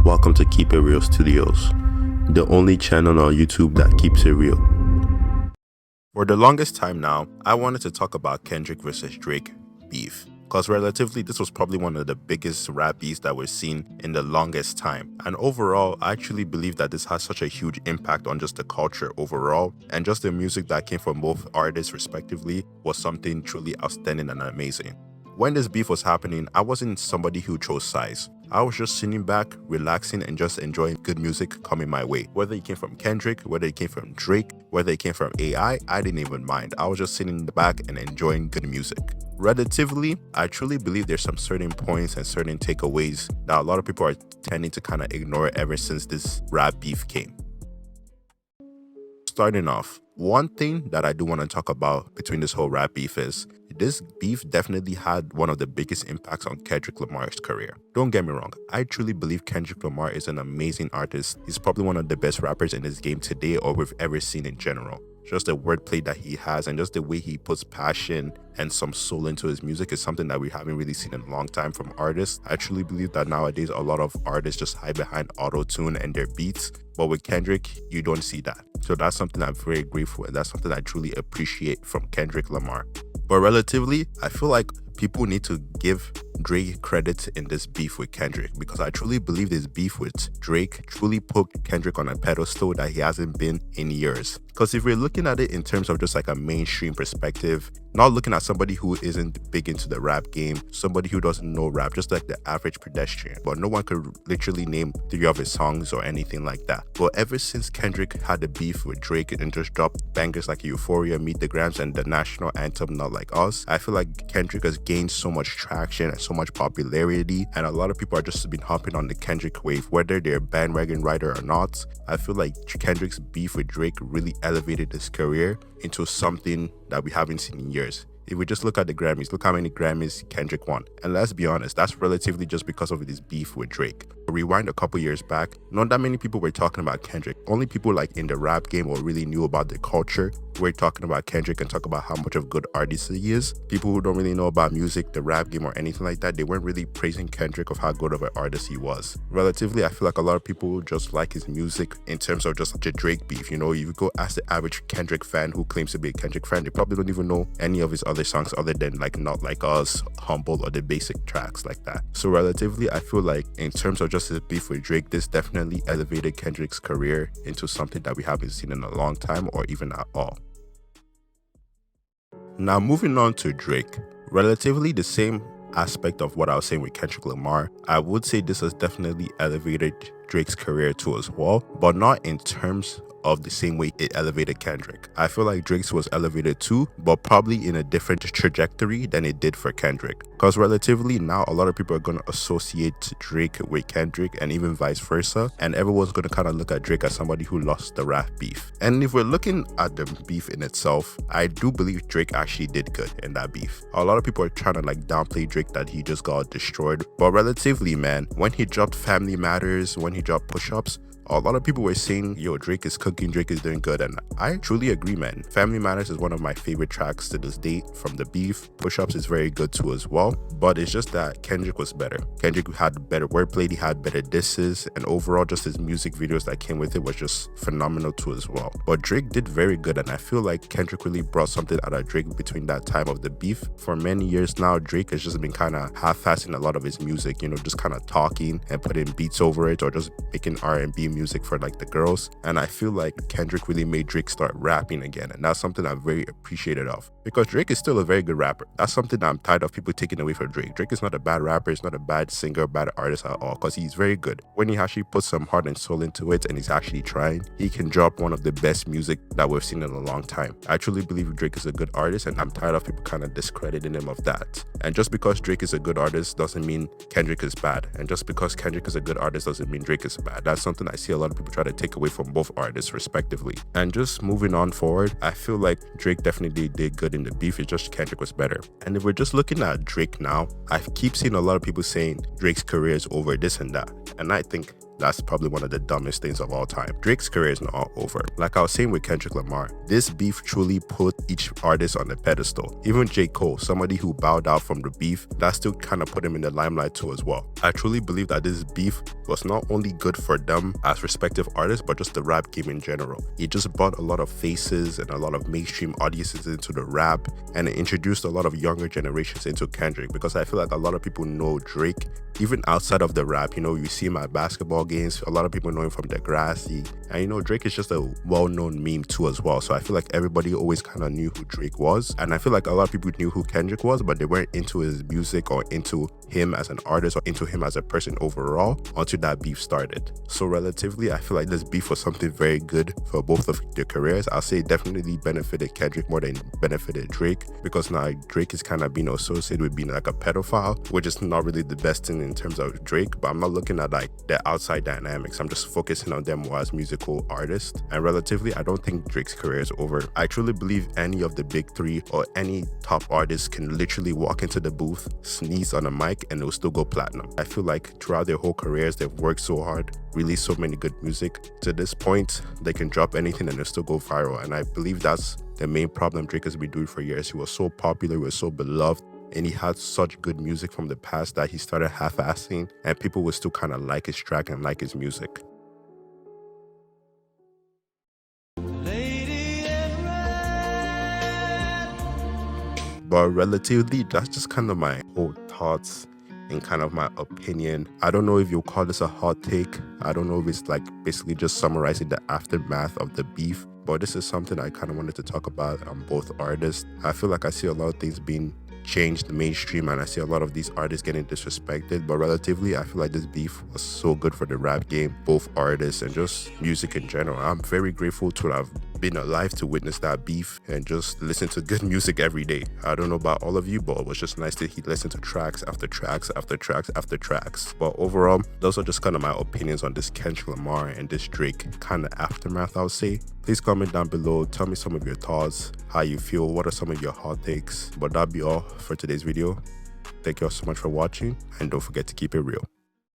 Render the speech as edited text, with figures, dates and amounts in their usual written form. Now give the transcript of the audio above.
Welcome to KeepItReal Studios, the only channel on YouTube that keeps it real. For the longest time now, I wanted to talk about Kendrick versus Drake beef, because relatively this was probably one of the biggest rap beefs that we've seen in the longest time. And overall, I actually believe that this has such a huge impact on just the culture overall, and just the music that came from both artists respectively was something truly outstanding and amazing. When this beef was happening, I wasn't somebody who chose sides. I was just sitting back, relaxing, and just enjoying good music coming my way. Whether it came from Kendrick, whether it came from Drake, whether it came from AI, I didn't even mind. I was just sitting in the back and enjoying good music. Relatively, I truly believe there's some certain points and certain takeaways that a lot of people are tending to kind of ignore ever since this rap beef came. Starting off, one thing that I do want to talk about between this whole rap beef is this beef definitely had one of the biggest impacts on Kendrick Lamar's career. Don't get me wrong, I truly believe Kendrick Lamar is an amazing artist. He's probably one of the best rappers in this game today or we've ever seen in general. Just the wordplay that he has and just the way he puts passion and some soul into his music is something that we haven't really seen in a long time from artists. I truly believe that nowadays a lot of artists just hide behind auto-tune and their beats, but with Kendrick, you don't see that. So that's something I'm very grateful and that's something I truly appreciate from Kendrick Lamar. But relatively, I feel like people need to give Drake credit in this beef with Kendrick, because I truly believe this beef with Drake truly put Kendrick on a pedestal that he hasn't been in years. Because if we're looking at it in terms of just like a mainstream perspective, not looking at somebody who isn't big into the rap game, somebody who doesn't know rap, just like the average pedestrian, but no one could literally name 3 of his songs or anything like that. But ever since Kendrick had the beef with Drake and just dropped bangers like Euphoria, Meet the Grams, and the national anthem Not Like Us, I feel like Kendrick has gained so much traction and so much popularity, and a lot of people are just been hopping on the Kendrick wave, whether they're a bandwagon rider or not. I feel like Kendrick's beef with Drake really elevated his career into something that we haven't seen in years. If we just look at the Grammys, look how many Grammys Kendrick won. And let's be honest, that's relatively just because of his beef with Drake. Rewind a couple years back, not that many people were talking about Kendrick. Only people like in the rap game or really knew about the culture were talking about Kendrick and talk about how much of a good artist he is. People who don't really know about music, the rap game, or anything like that, they weren't really praising Kendrick of how good of an artist he was. Relatively, I feel like a lot of people just like his music in terms of just the Drake beef. You know, you go ask the average Kendrick fan who claims to be a Kendrick fan, they probably don't even know any of his other songs other than like Not Like Us, Humble, or the basic tracks like that. So relatively, I feel like in terms of just his beef with Drake, this definitely elevated Kendrick's career into something that we haven't seen in a long time or even at all. Now moving on to Drake, relatively the same aspect of what I was saying with Kendrick Lamar, I would say this has definitely elevated Drake's career too as well, but not in terms of the same way it elevated Kendrick. I feel like Drake's was elevated too, but probably in a different trajectory than it did for Kendrick. Because relatively now a lot of people are going to associate Drake with Kendrick and even vice versa, and everyone's going to kind of look at Drake as somebody who lost the rap beef. And if we're looking at the beef in itself, I do believe Drake actually did good in that beef. A lot of people are trying to like downplay Drake that he just got destroyed, but relatively, man, when he dropped Family Matters, when he dropped Push-Ups, a lot of people were saying, yo, Drake is cooking, Drake is doing good, and I truly agree, man. Family Matters is one of my favorite tracks to this date from the beef. Push-Ups is very good too as well, but it's just that Kendrick was better. Kendrick had better wordplay, he had better disses, and overall just his music videos that came with it was just phenomenal too as well. But Drake did very good, and I feel like Kendrick really brought something out of Drake between that time of the beef. For many years now, Drake has just been kind of half-assing a lot of his music, you know, just kind of talking and putting beats over it or just making R&B music for like the girls. And I feel like Kendrick really made Drake start rapping again, and that's something I'm very appreciative of, because Drake is still a very good rapper. That's something that I'm tired of people taking away from Drake. Drake is not a bad rapper, he's not a bad singer, bad artist at all, because he's very good. When he actually puts some heart and soul into it and he's actually trying, he can drop one of the best music that we've seen in a long time. I truly believe Drake is a good artist, and I'm tired of people kind of discrediting him of that. And just because Drake is a good artist doesn't mean Kendrick is bad, and just because Kendrick is a good artist doesn't mean Drake is bad. That's something I see a lot of people try to take away from both artists respectively. And just moving on forward, I feel like Drake definitely did good in the beef, it's just Kendrick was better. And if we're just looking at Drake now, I keep seeing a lot of people saying Drake's career is over, this and that, and I think That's probably one of the dumbest things of all time. Drake's career is not over. Like I was saying with Kendrick Lamar, this beef truly put each artist on a pedestal. Even J. Cole, somebody who bowed out from the beef, that still kind of put him in the limelight too as well. I truly believe that this beef was not only good for them as respective artists, but just the rap game in general. It just brought a lot of faces and a lot of mainstream audiences into the rap, and it introduced a lot of younger generations into Kendrick, because I feel like a lot of people know Drake even outside of the rap. You know, you see him at basketball games, a lot of people know him from Degrassi, and you know, Drake is just a well-known meme too as well. So I feel like everybody always kind of knew who Drake was, and I feel like a lot of people knew who Kendrick was, but they weren't into his music or into him as an artist or into him as a person overall until that beef started. So relatively, I feel like this beef was something very good for both of their careers. I'll say it definitely benefited Kendrick more than benefited Drake, because now Drake is kind of being associated with being like a pedophile, which is not really the best thing in terms of Drake. But I'm not looking at like the outside dynamics, I'm just focusing on them more as musical artists. And relatively, I don't think Drake's career is over. I truly believe any of the big three or any top artists can literally walk into the booth, sneeze on a mic, and it'll still go platinum. I feel like throughout their whole careers, they've worked so hard, released so many good music. To this point, they can drop anything and it'll still go viral. And I believe that's the main problem Drake has been doing for years. He was so popular, he was so beloved, and he had such good music from the past that he started half-assing, and people would still kind of like his track and like his music. But relatively, that's just kind of my whole thoughts and kind of my opinion. I don't know if you'll call this a hot take. I don't know if it's like basically just summarizing the aftermath of the beef, but this is something I kind of wanted to talk about on both artists. I feel like I see a lot of things being changed mainstream, and I see a lot of these artists getting disrespected, but relatively I feel like this beef was so good for the rap game, both artists and just music in general. I'm very grateful to have been alive to witness that beef and just listen to good music every day. I don't know about all of you, but it was just nice to listen to tracks after tracks after tracks after tracks. But overall, those are just kind of my opinions on this Kendrick Lamar and this Drake kind of aftermath, I would say. Please comment down below, tell me some of your thoughts, how you feel, what are some of your hot takes. But that'll be all for today's video. Thank you all so much for watching, and don't forget to keep it real.